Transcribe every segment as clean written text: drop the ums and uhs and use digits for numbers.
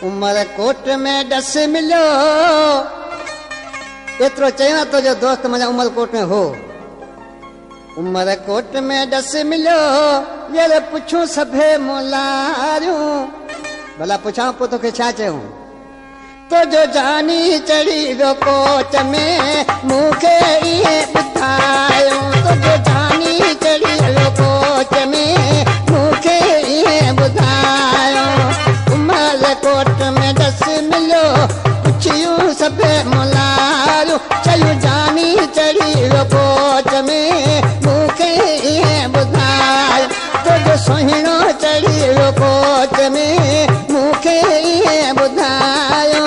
उमरकोट में डस मिलो एतरो चयो तो जो दोस्त मुझा उमरकोट में हो। उमरकोट में डस मिलो ये पुछूं सभे मुलारियूं भला पुछां पो तोखे छा चयूं। तो जो जानी चढ़ी वियो कोच में मूंखे इहे ॿुधायो। तो जो जानी चढ़ी वियो कोच में मूंखे इहे ॿुधायो। उमरकोट में डस मिलो पुछियूं सभे मुलारियूं चयूं जानी चढ़ी वियो कोच में मूंखे इहे ॿुधायो। तो जो सुहिणो चढ़ी वियो कोच में मूंखे इहे ॿुधायो।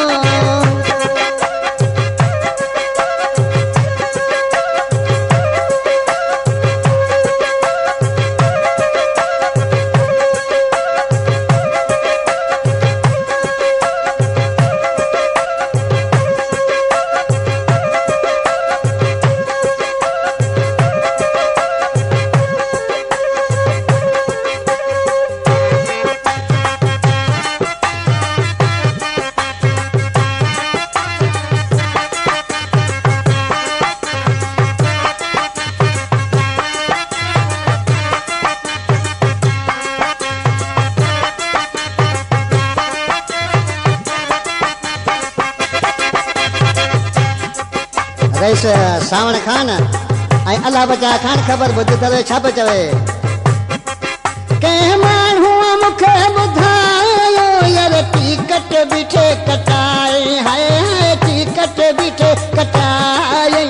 रईस सावण खान ऐं अल्लाह बचा खान ख़बर ॿुधी अथव छा पियो चवे। कंहिं माण्हूअ मूंखे ॿुधायो यार टिकट बीठे कटाए हाय हाय टिकट बीठे कटाए।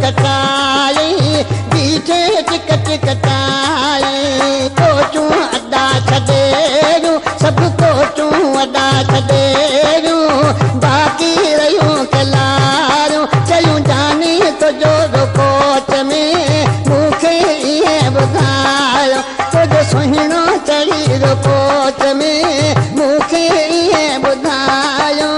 कटाए बीठे टिकट कटाए कोचूं अदा छॾेरूं सभु कोचूं अदा छॾेरूं बाक़ी रहियूं कलारूं चयूं जानी तुंहिंजो कोच में मूंखे इहे ॿुधायो। तुंहिंजो सुहिणो चढ़ी वियो कोच में मूंखे इहे ॿुधायो।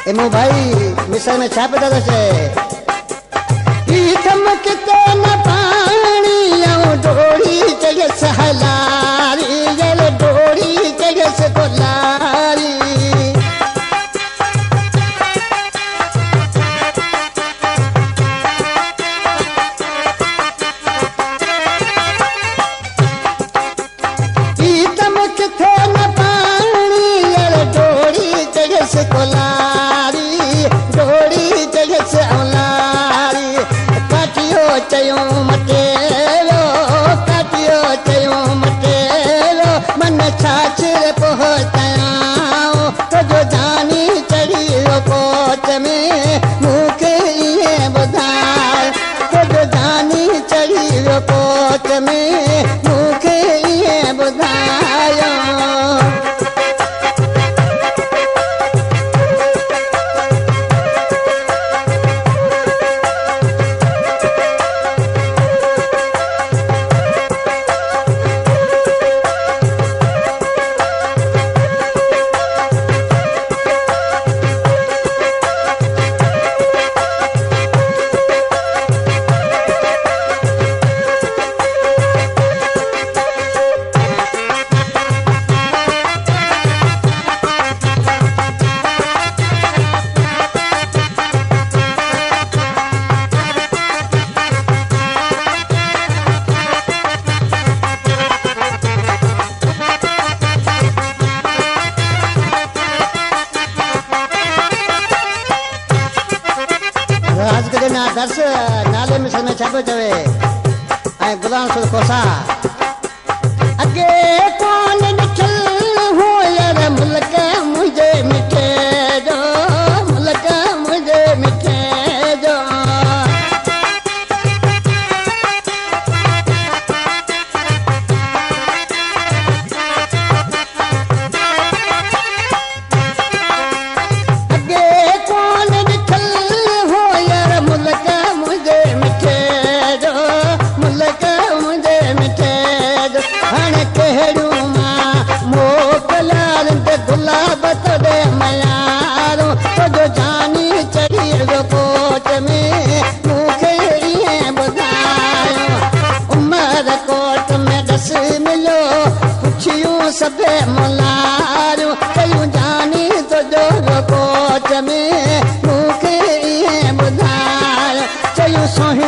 एमो भाई मिसल में छा पियो थो चए। थमकते न पाणी ऐं डोरी चढ़ियसि हलारी जल डोरी चढ़ियसि कोलारी। थमकते न पाणी जल डोरी चढ़ियसि कोलारी डोरी चढ़ियसि दर्स नाले मिसल में छा पियो चवे ऐं गुलाम सुल कोसा अगे कौन ॾिठल हो यार मुल्क मुंहिंजे मिठे जो मुल्क मुंहिंजे मिठे जो अगे कौन ॾिठल हो यार मुल्क मुंहिंजे मिठे जो मुल्क मुंहिंजे मिठे जो हाणे कहिड़ियूं मां मोकलाल ते गुलाब तोड़े मयारो तुंहिंजो जानी चढ़ी वियो कोट में मूंखे ईअं ॿुधायो उमर कोट में ॾस मिलियो पुछियूं सभे मुलारियूं कयूं जानी तुंहिंजो कोट में मूंखे ईअं ॿुधायो चयूं सोहिणी